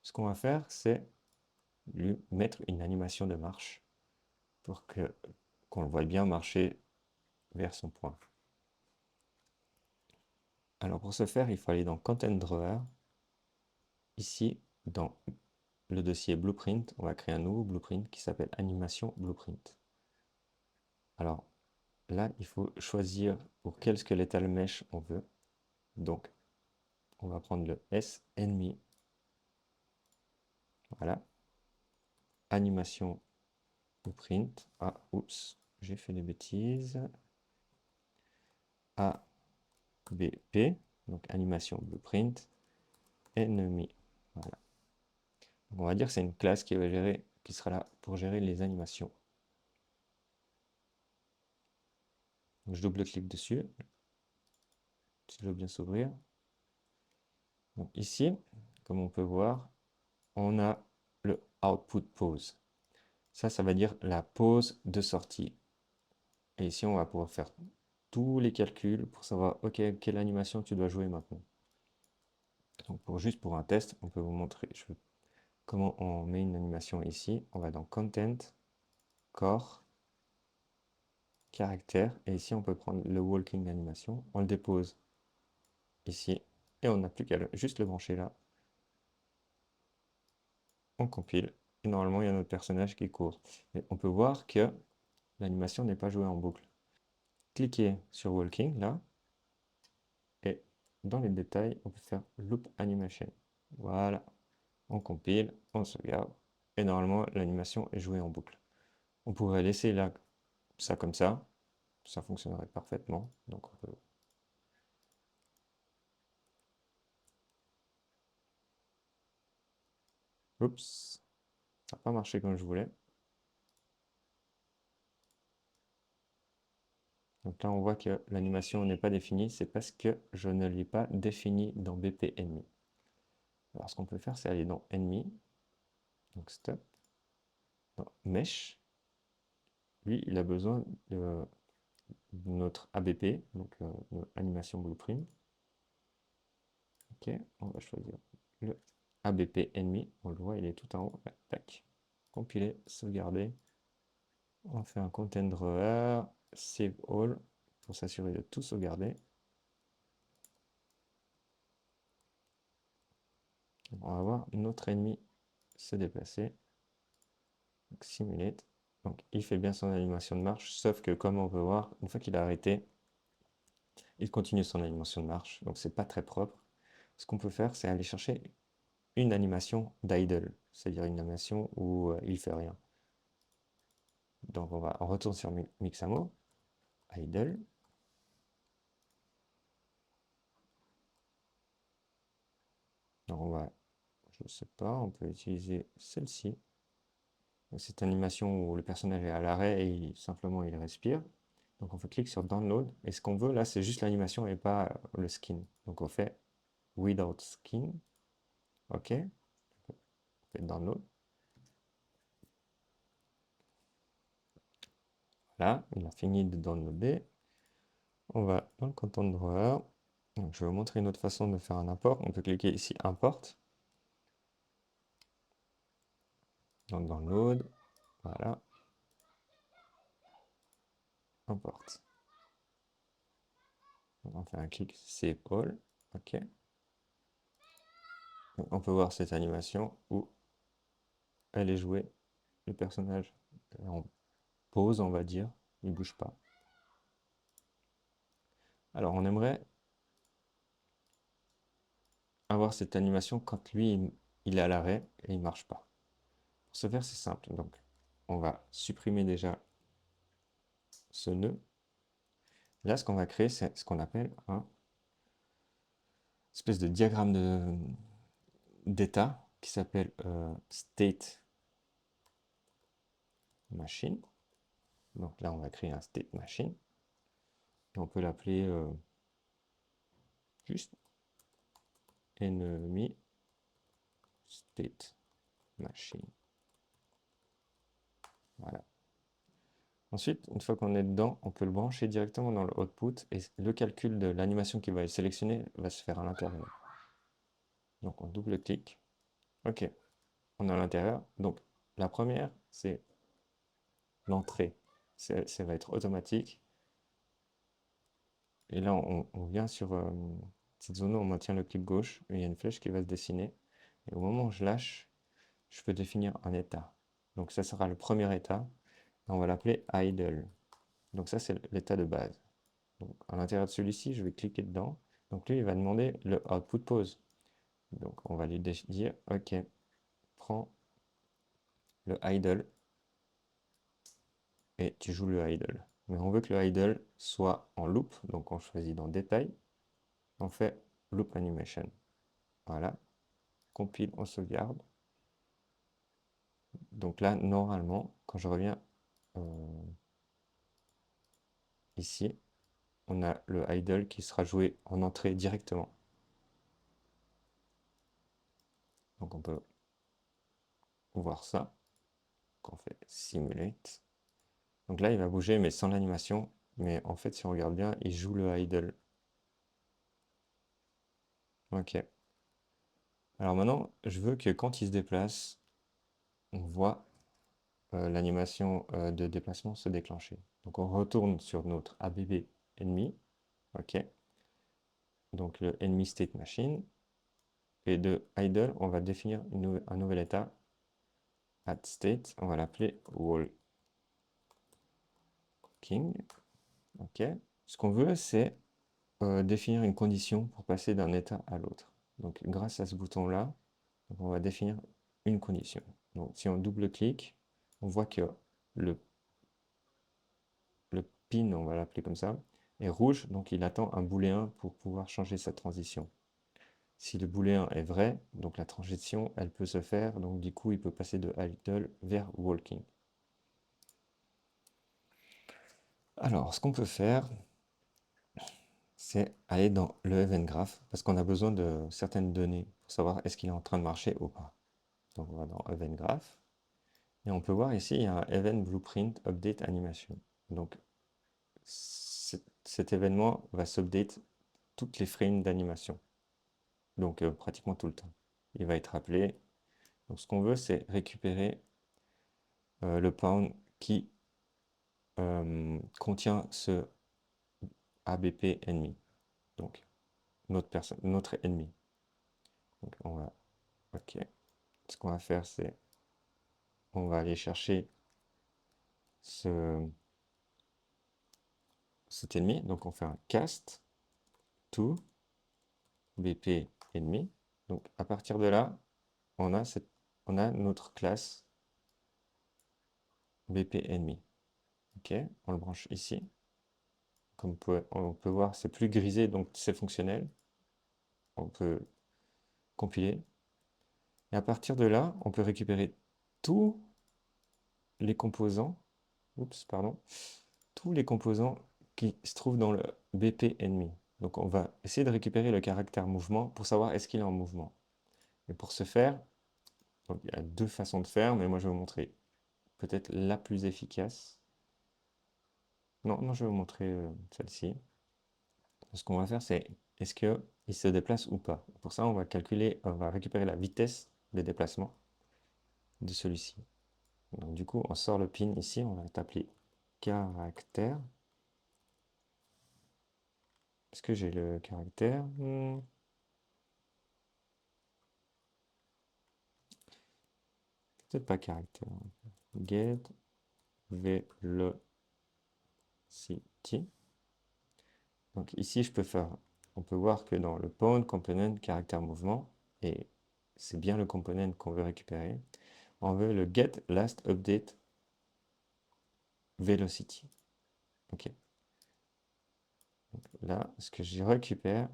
Ce qu'on va faire, c'est lui mettre une animation de marche pour qu'on le voit bien marcher vers son point. Alors pour ce faire, il faut aller dans Content Drawer. Ici, dans le dossier Blueprint, on va créer un nouveau blueprint qui s'appelle Animation Blueprint. Alors là, il faut choisir pour quel skeletal mesh on veut. Donc, on va prendre le S ennemi. Voilà. Animation Blueprint. Ah, oups, j'ai fait des bêtises. ABP. Donc, animation Blueprint. Ennemi. Voilà. Donc, on va dire que c'est une classe qui sera là pour gérer les animations. Donc, je double-clique dessus. Si je veux bien s'ouvrir. Donc, ici, comme on peut voir, on a le output pause. Ça va dire la pause de sortie. Et ici, on va pouvoir faire tous les calculs pour savoir, ok, quelle animation tu dois jouer maintenant. Donc, juste pour un test, on peut vous montrer comment on met une animation ici. On va dans Content, Core, Caractère. Et ici, on peut prendre le Walking Animation. On le dépose ici. Et on n'a plus qu'à juste le brancher là. On compile. Et normalement, il y a notre personnage qui court. Mais on peut voir que l'animation n'est pas jouée en boucle. Cliquez sur Walking là. Et dans les détails, on peut faire Loop Animation. Voilà. On compile, on sauvegarde. Et normalement, l'animation est jouée en boucle. On pourrait laisser là, ça comme ça fonctionnerait parfaitement. Donc on peut... Oups, ça n'a pas marché comme je voulais. Donc là, on voit que l'animation n'est pas définie, c'est parce que je ne l'ai pas définie dans BP ennemi. Alors ce qu'on peut faire, c'est aller dans ennemi, donc stop, dans mesh. Lui, il a besoin de notre ABP, donc animation blueprint. Ok, on va choisir le ABP ennemi. On le voit, il est tout en haut. Là, tac. Compiler, sauvegarder. On fait un content drawer, save all pour s'assurer de tout sauvegarder. On va voir notre ennemi se déplacer. Donc, simulate. Donc, il fait bien son animation de marche, sauf que comme on peut voir, une fois qu'il a arrêté, il continue son animation de marche. Donc, c'est pas très propre. Ce qu'on peut faire, c'est aller chercher une animation d'idle, c'est-à-dire une animation où il fait rien. Donc on retourne sur Mixamo, idle. Donc je sais pas, on peut utiliser celle-ci. Cette animation où le personnage est à l'arrêt et simplement il respire. Donc on fait clic sur Download. Et ce qu'on veut là, c'est juste l'animation et pas le skin. Donc on fait Without Skin. OK. On fait Download. Voilà, il a fini de downloader. On va dans le Content Drawer. Donc, je vais vous montrer une autre façon de faire un import. On peut cliquer ici Import. Donc Download. Voilà. Import. On fait un clic Save All. OK. Donc, on peut voir cette animation où elle est jouée. Le personnage est en pause, on va dire. Il ne bouge pas. Alors, on aimerait avoir cette animation quand lui, il est à l'arrêt et il ne marche pas. Pour ce faire, c'est simple. Donc, on va supprimer déjà ce nœud. Là, ce qu'on va créer, c'est ce qu'on appelle un espèce de diagramme d'état qui s'appelle state machine. Donc là, on va créer un state machine. Et on peut l'appeler juste ennemi state machine. Voilà. Ensuite, une fois qu'on est dedans, on peut le brancher directement dans le output et le calcul de l'animation qui va être sélectionnée va se faire à l'intérieur. Donc on double-clique Ok, on est à l'intérieur. Donc, la première, c'est l'entrée. Ça va être automatique. Et là, on vient sur cette zone où on maintient le clic gauche. Et il y a une flèche qui va se dessiner. Et au moment où je lâche, je peux définir un état. Donc, ça sera le premier état. Et on va l'appeler idle. Donc, ça, c'est l'état de base. Donc, à l'intérieur de celui-ci, je vais cliquer dedans. Donc, lui, il va demander le output pause. Donc, on va lui dire, OK, prends le idle et tu joues le idle. Mais on veut que le idle soit en loop. Donc, on choisit dans Détail. On fait Loop Animation. Voilà. Compile, on sauvegarde. Donc là, normalement, quand je reviens ici, on a le idle qui sera joué en entrée directement. Donc on peut voir ça. Donc on fait Simulate. Donc là, il va bouger, mais sans l'animation. Mais en fait, si on regarde bien, il joue le idle. Ok. Alors maintenant, je veux que quand il se déplace, on voit l'animation de déplacement se déclencher. Donc on retourne sur notre ABB ennemi. Ok. Donc le enemy state machine. Et de idle, on va définir un nouvel état. Add state, on va l'appeler walking. Ok. Ce qu'on veut, c'est définir une condition pour passer d'un état à l'autre. Donc grâce à ce bouton-là, on va définir une condition. Donc si on double-clique, on voit que le, le pin, on va l'appeler comme ça, est rouge, donc il attend un booléen pour pouvoir changer sa transition. Si le booléen est vrai, donc la transition, elle peut se faire, donc du coup, il peut passer de idle vers walking. Alors, ce qu'on peut faire, c'est aller dans le event graph, parce qu'on a besoin de certaines données pour savoir est-ce qu'il est en train de marcher ou pas. Donc, on va dans event graph, et on peut voir ici, il y a un event blueprint update animation. Donc, cet événement va s'update toutes les frames d'animation. Donc, pratiquement tout le temps. Il va être appelé. Donc, ce qu'on veut, c'est récupérer le pound qui contient ce ABP ennemi. Donc, notre ennemi. Donc, ok. Ce qu'on va faire, c'est, on va aller chercher cet ennemi. Donc, on fait un cast to BP ennemi. Donc, à partir de là, on a notre classe BP ennemi. Ok, on le branche ici. Comme on peut voir, c'est plus grisé, donc c'est fonctionnel. On peut compiler. Et à partir de là, on peut récupérer tous les composants, oups, pardon, tous les composants qui se trouvent dans le BP ennemi. Donc on va essayer de récupérer le caractère mouvement pour savoir est-ce qu'il est en mouvement. Et pour ce faire, donc, il y a deux façons de faire, mais moi je vais vous montrer peut-être la plus efficace. Non, je vais vous montrer celle-ci. Ce qu'on va faire, c'est est-ce qu'il se déplace ou pas. Pour ça, on va récupérer la vitesse des déplacements de celui-ci. Donc du coup, on sort le pin ici, on va t'appeler caractère. Est-ce que j'ai le caractère? Peut-être pas caractère. Get velocity. Donc ici, on peut voir que dans le pound component caractère mouvement, et c'est bien le component qu'on veut récupérer, on veut le get last update velocity. Ok. Donc là, ce que je récupère,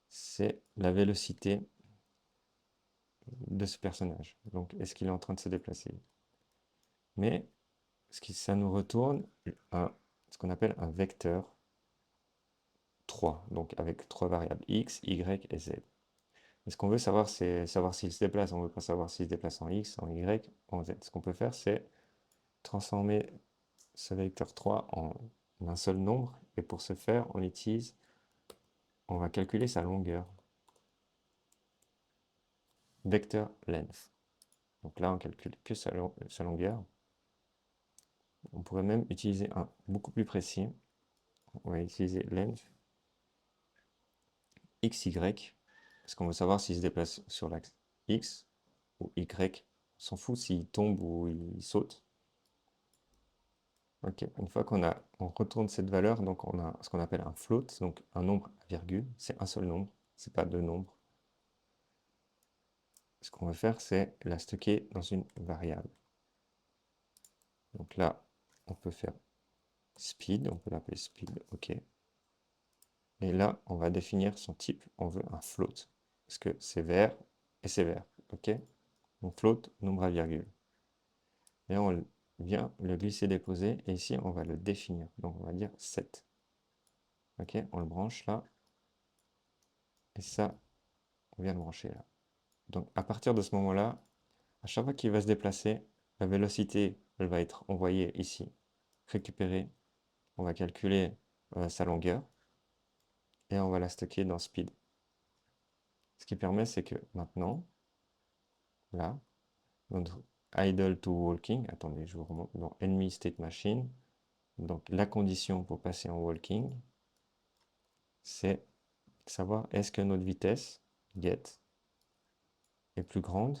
c'est la vélocité de ce personnage. Donc, est-ce qu'il est en train de se déplacer? Mais ça nous retourne ce qu'on appelle un vecteur 3, donc avec trois variables x, y et z. Et ce qu'on veut savoir, c'est savoir s'il se déplace. On ne veut pas savoir s'il se déplace en x, en y, en z. Ce qu'on peut faire, c'est transformer ce vecteur 3 en un seul nombre. Et pour ce faire, on va calculer sa longueur. vector length. Donc là, on calcule que sa longueur. On pourrait même utiliser un beaucoup plus précis. On va utiliser length xy, parce qu'on veut savoir s'il se déplace sur l'axe x ou y. On s'en fout s'il tombe ou il saute. Ok, une fois on retourne cette valeur, donc on a ce qu'on appelle un float, donc un nombre à virgule, c'est un seul nombre, c'est pas deux nombres. Ce qu'on va faire, c'est la stocker dans une variable. Donc là, on peut faire speed, on peut l'appeler speed, ok. Et là, on va définir son type, on veut un float, parce que c'est vert et c'est vert, ok. Donc float, nombre à virgule. Et on vient le glisser-déposer, et ici, on va le définir. Donc on va dire 7. Ok, on le branche là, et ça, on vient le brancher là. Donc à partir de ce moment-là, à chaque fois qu'il va se déplacer, la vélocité, elle va être envoyée ici, récupérée. On va calculer sa longueur et on va la stocker dans speed. Ce qui permet, c'est que maintenant, là, notre idle to walking, attendez, je vous remonte dans enemy state machine. Donc la condition pour passer en walking, c'est savoir est-ce que notre vitesse get est plus grande,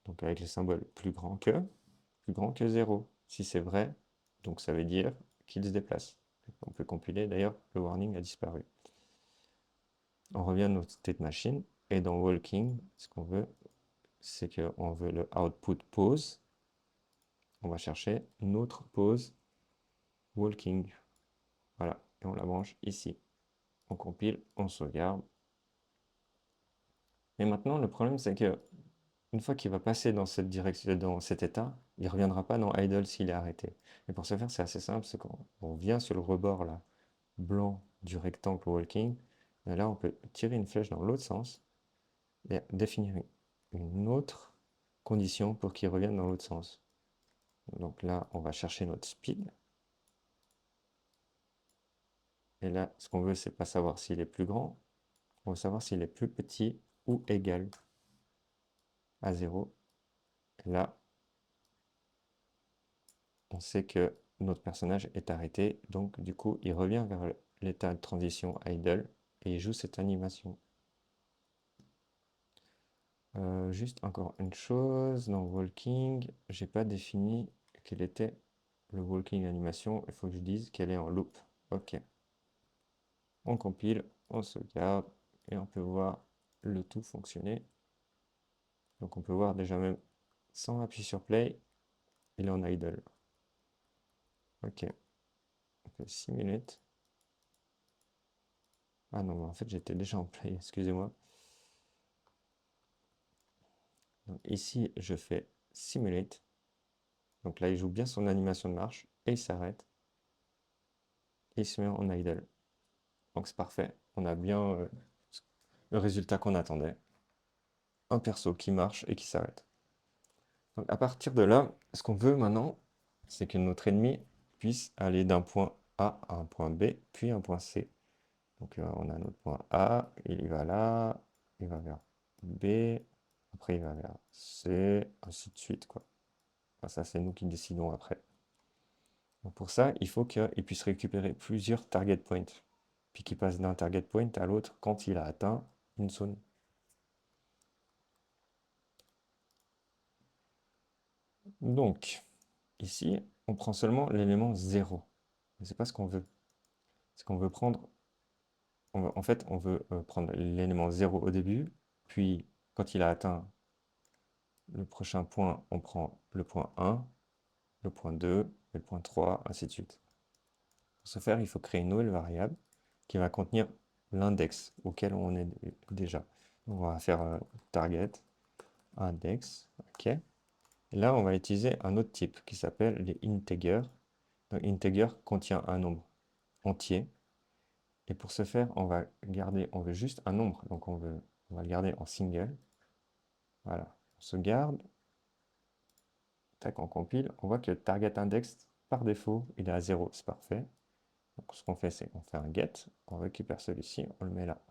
donc avec le symbole plus grand que 0. Si c'est vrai, donc ça veut dire qu'il se déplace. On peut compiler, d'ailleurs, le warning a disparu. On revient à notre state machine, et dans walking, ce qu'on veut, c'est qu'on veut le output pose. On va chercher notre pose walking. Voilà, et on la branche ici. On compile, on sauvegarde. Et maintenant, le problème, c'est que une fois qu'il va passer dans cette direction, dans cet état, il ne reviendra pas dans idle s'il est arrêté. Et pour ce faire, c'est assez simple, c'est qu'on vient sur le rebord là, blanc du rectangle walking. Et là, on peut tirer une flèche dans l'autre sens et définir une autre condition pour qu'il revienne dans l'autre sens. Donc là, on va chercher notre speed. Et là, ce qu'on veut, c'est pas savoir s'il est plus grand, on veut savoir s'il est plus petit ou égal à 0. Et là, on sait que notre personnage est arrêté, donc du coup, il revient vers l'état de transition idle et il joue cette animation. Juste encore une chose, dans walking, j'ai pas défini quel était le walking animation, il faut que je dise qu'elle est en loop. Ok. On compile, on sauvegarde et on peut voir le tout fonctionner. Donc on peut voir déjà même sans appuyer sur play, il est en idle. Ok. On peut simulate. Ah non, en fait j'étais déjà en play, excusez-moi. Donc ici je fais simulate. Donc là il joue bien son animation de marche et il s'arrête. Et il se met en idle. Donc c'est parfait. On a bien le résultat qu'on attendait. Un perso qui marche et qui s'arrête. Donc à partir de là, ce qu'on veut maintenant, c'est que notre ennemi puisse aller d'un point A à un point B, puis un point C. Donc on a notre point A, il va là, il va vers B, après il va vers C, ainsi de suite, quoi. Enfin, ça, c'est nous qui décidons après. Donc, pour ça, il faut qu'il puisse récupérer plusieurs target points, puis qu'il passe d'un target point à l'autre quand il a atteint une zone. Donc, ici, on prend seulement l'élément 0. Mais c'est pas ce qu'on veut. Ce qu'on veut prendre, en fait, on veut prendre l'élément 0 au début, puis quand il a atteint le prochain point, on prend le point 1, le point 2, et le point 3, ainsi de suite. Pour ce faire, il faut créer une nouvelle variable qui va contenir l'index auquel on est déjà. Donc on va faire target index, ok. Et là, on va utiliser un autre type qui s'appelle les integers. Donc integer contient un nombre entier. Et pour ce faire, on veut juste un nombre. Donc on va le garder en single. Voilà, on se garde. Tac, on compile. On voit que le target index, par défaut, il est à 0. C'est parfait. Donc ce qu'on fait, c'est qu'on fait un get. On récupère celui-ci, on le met là.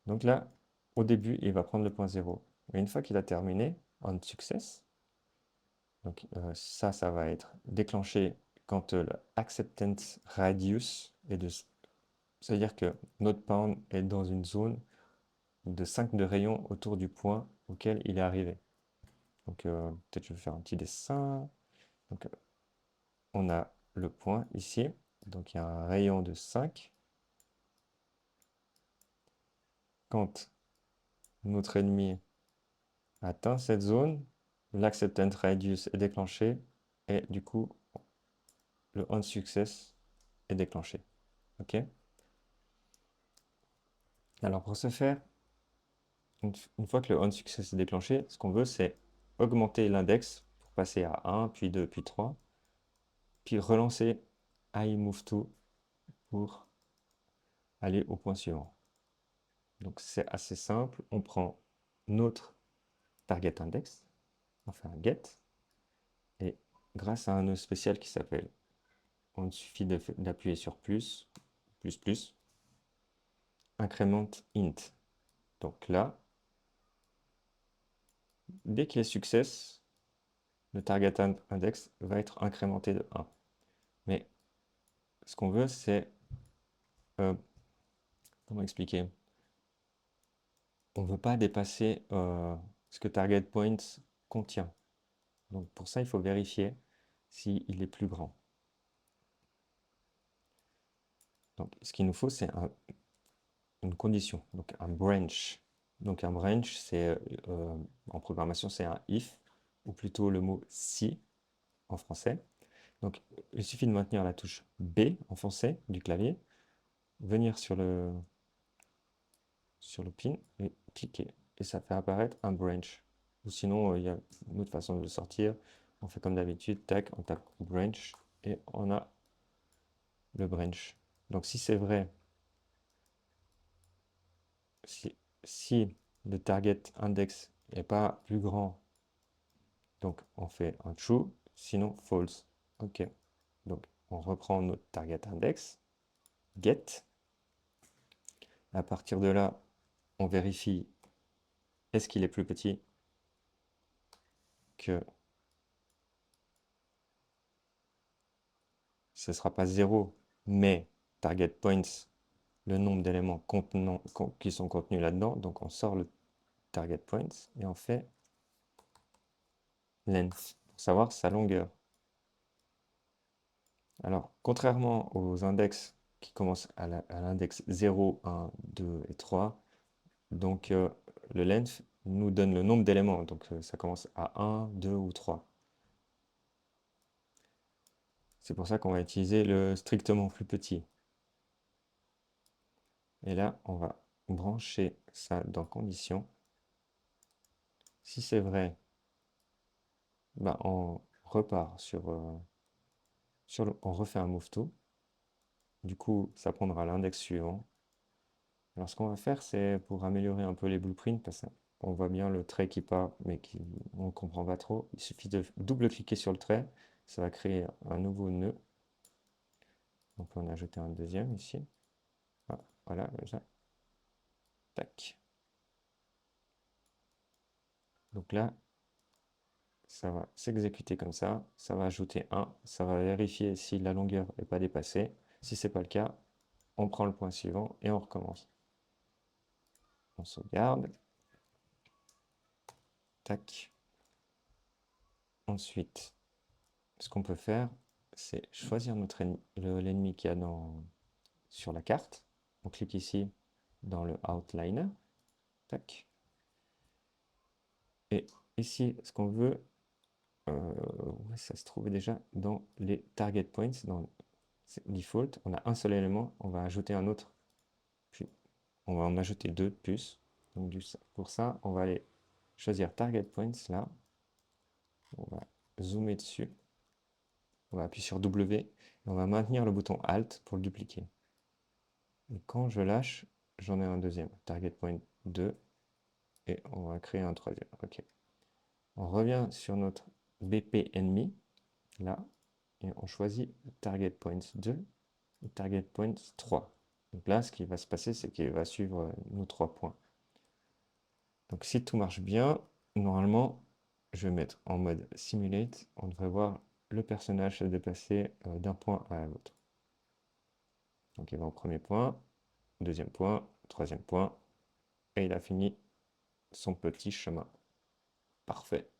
Donc là, au début, il va prendre le point 0. Mais une fois qu'il a terminé, on success, donc ça va être déclenché quand le acceptance radius est de... C'est-à-dire que notre pound est dans une zone de 5 de rayon autour du point auquel il est arrivé. Donc peut-être je vais faire un petit dessin. Donc on a le point ici. Donc il y a un rayon de 5. Quand notre ennemi atteint cette zone, l'acceptance radius est déclenché et du coup le on success est déclenché. Ok. Alors pour ce faire, une fois que le on success est déclenché, ce qu'on veut c'est augmenter l'index pour passer à 1, puis 2, puis 3, puis relancer iMoveTo pour aller au point suivant. Donc c'est assez simple, on prend notre target index, on fait un get, et grâce à un nœud spécial qui s'appelle, on suffit d'appuyer sur plus, increment int. Donc là, dès qu'il est success, le target index va être incrémenté de 1. Mais ce qu'on veut, c'est... comment expliquer? On ne veut pas dépasser ce que target points contient. Donc pour ça, il faut vérifier s'il est plus grand. Donc ce qu'il nous faut, c'est une condition, donc un branch. Donc un branch, c'est en programmation, c'est un if, ou plutôt le mot si en français. Donc il suffit de maintenir la touche B en français du clavier, venir sur le pin et cliquer. Et ça fait apparaître un branch. Ou sinon, il y a une autre façon de le sortir. On fait comme d'habitude, tac, on tape branch et on a le branch. Donc si c'est vrai, si le target index n'est pas plus grand, donc on fait un true, sinon false. Ok. Donc on reprend notre target index, get. À partir de là, on vérifie est-ce qu'il est plus petit que ce ne sera pas 0, mais target points, le nombre d'éléments qui sont contenus là-dedans. Donc on sort le target points et on fait length pour savoir sa longueur. Alors, contrairement aux index qui commencent à l'index 0, 1, 2 et 3, donc le length nous donne le nombre d'éléments. Donc ça commence à 1, 2 ou 3. C'est pour ça qu'on va utiliser le strictement plus petit. Et là, on va brancher ça dans conditions. Si c'est vrai, bah, on repart on refait un move to. Du coup, ça prendra l'index suivant. Alors, ce qu'on va faire, c'est pour améliorer un peu les blueprints, parce qu'on voit bien le trait qui part, mais on ne comprend pas trop. Il suffit de double-cliquer sur le trait. Ça va créer un nouveau nœud. On peut en ajouter un deuxième ici. Ah, voilà, déjà. Tac. Donc là, ça va s'exécuter comme ça. Ça va ajouter 1. Ça va vérifier si la longueur n'est pas dépassée. Si ce n'est pas le cas, on prend le point suivant et on recommence. On sauvegarde. Tac. Ensuite, ce qu'on peut faire, c'est choisir l'ennemi qu'il y a sur la carte. On clique ici dans le outliner. Tac. Et ici, ce qu'on veut, ça se trouvait déjà dans les target points, dans default. On a un seul élément, on va ajouter un autre, puis on va en ajouter deux de plus. Donc pour ça, on va aller choisir target points là. On va zoomer dessus. On va appuyer sur W et on va maintenir le bouton Alt pour le dupliquer. Et quand je lâche, j'en ai un deuxième. Target point 2 et on va créer un troisième. Ok. On revient sur notre BP ennemi, là, et on choisit target point 2 et target point 3. Donc là, ce qui va se passer, c'est qu'il va suivre nos 3 points. Donc si tout marche bien, normalement, je vais mettre en mode Simulate. On devrait voir le personnage se déplacer d'un point à l'autre. Donc il va au premier point, deuxième point, troisième point, et il a fini son petit chemin. Parfait.